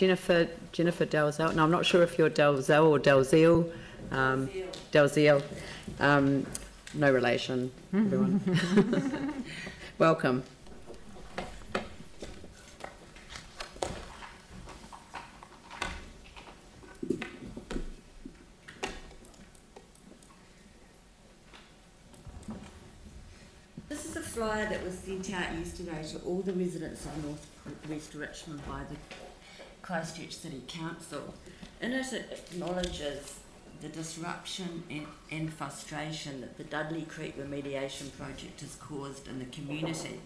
Jennifer Dalziel. No, I'm not sure if you're Dalziel or Dalziel. Dalziel. No relation, everyone. Welcome. This is a flyer that was sent out yesterday to all the residents of North West Richmond by the Christchurch City Council. In it, it acknowledges the disruption and frustration that the Dudley Creek remediation project has caused in the community.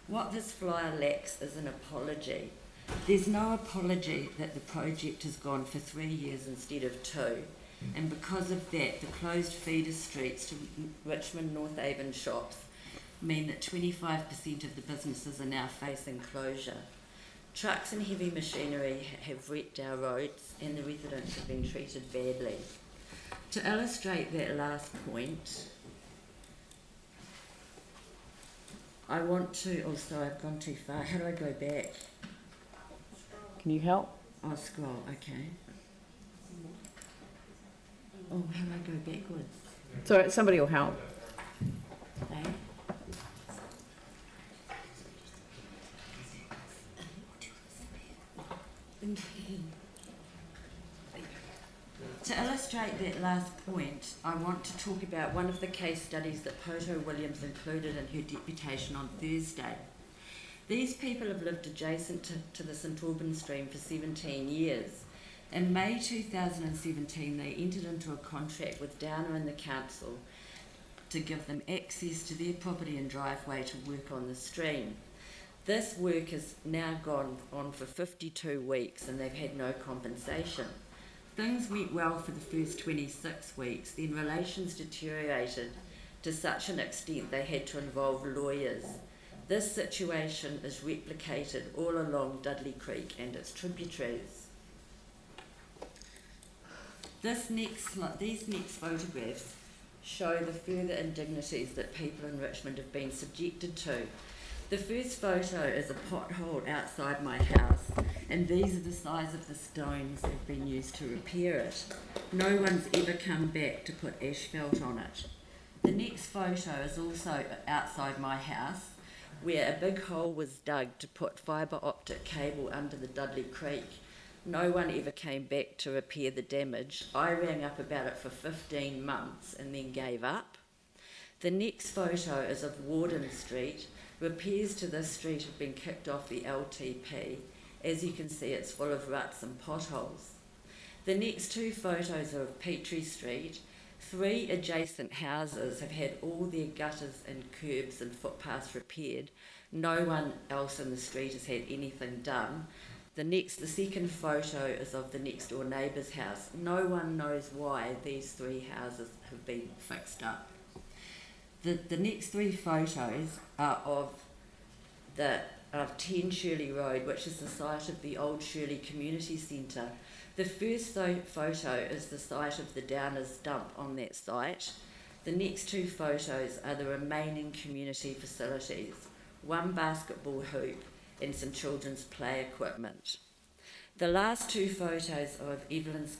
What this flyer lacks is an apology. There's no apology that the project has gone for 3 years instead of 2, and because of that, the closed feeder streets to Richmond North Avon shops mean that 25% of the businesses are now facing closure. Trucks and heavy machinery have wrecked our roads and the residents have been treated badly. To illustrate that last point, I want to, oh sorry, I've gone too far. How do I go back? Can you help? I'll scroll, okay. Oh, how do I go backwards? Sorry, somebody will help. Okay. To illustrate that last point, I want to talk about one of the case studies that Poto Williams included in her deputation on Thursday. These people have lived adjacent to the St Albans stream for 17 years. In May 2017, they entered into a contract with Downer and the council to give them access to their property and driveway to work on the stream. This work has now gone on for 52 weeks and they've had no compensation. Things went well for the first 26 weeks, then relations deteriorated to such an extent they had to involve lawyers. This situation is replicated all along Dudley Creek and its tributaries. These next photographs show the further indignities that people in Richmond have been subjected to. The first photo is a pothole outside my house, and these are the size of the stones that have been used to repair it. No one's ever come back to put asphalt on it. The next photo is also outside my house, where a big hole was dug to put fibre optic cable under the Dudley Creek. No one ever came back to repair the damage. I rang up about it for 15 months and then gave up. The next photo is of Warden Street. Repairs to this street have been kicked off the LTP. As you can see, it's full of ruts and potholes. The next two photos are of Petrie Street. 3 adjacent houses have had all their gutters and curbs and footpaths repaired. No one else in the street has had anything done. The second photo is of the next door neighbour's house. No one knows why these 3 houses have been fixed up. The next 3 photos are of 10 Shirley Road, which is the site of the old Shirley Community Centre. The first photo is the site of the Downers dump on that site. The next 2 photos are the remaining community facilities, 1 basketball hoop and some children's play equipment. The last 2 photos are of Evelyn's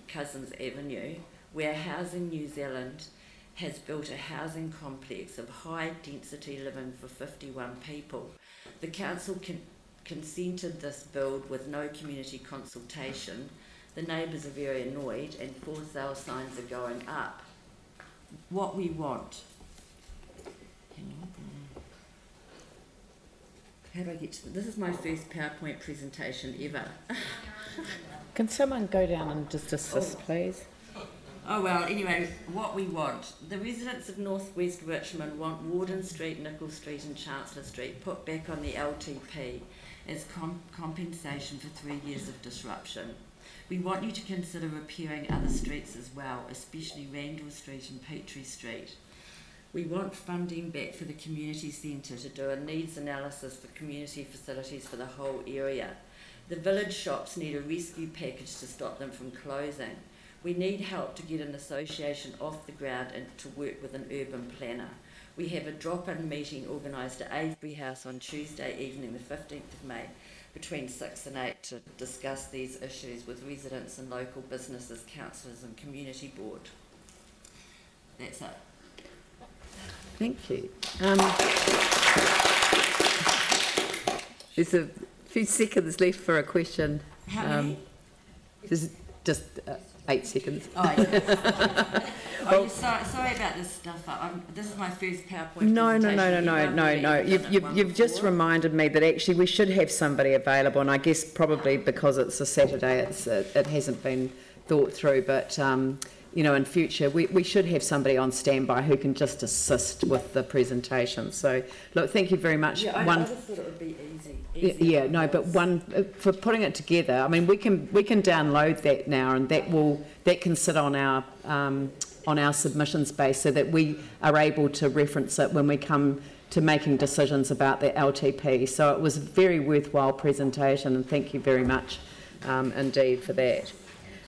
Cousins Avenue, where Housing New Zealand has built a housing complex of high density living for 51 people. The council consented this build with no community consultation. The neighbours are very annoyed and for sale signs are going up. What we want. How do I get to this? Is my first PowerPoint presentation ever. Can someone go down and just assist, please? Oh well, anyway, what we want. The residents of North West Richmond want Warden Street, Nicol Street and Chancellor Street put back on the LTP as compensation for 3 years of disruption. We want you to consider repairing other streets as well, especially Randall Street and Petrie Street. We want funding back for the community centre to do a needs analysis for community facilities for the whole area. The village shops need a rescue package to stop them from closing. We need help to get an association off the ground and to work with an urban planner. We have a drop-in meeting organised at Avebury House on Tuesday evening, the 15th of May. between 6 and 8 to discuss these issues with residents and local businesses, councillors and community board. That's it. Thank you. There's a few seconds left for a question. How many? There's just 8 seconds. Oh, yeah. Oh, sorry about this stuff. This is my first PowerPoint No. presentation. You've just reminded me that actually we should have somebody available, and I guess probably because it's a Saturday, it hasn't been thought through. But you know, in future we should have somebody on standby who can just assist with the presentation. So, look, thank you very much. Yeah, I just thought it would be easy. Yeah, no, but one for putting it together. I mean, we can download that now, and that can sit on our submissions base, so that we are able to reference it when we come to making decisions about the LTP. So it was a very worthwhile presentation, and thank you very much indeed for that.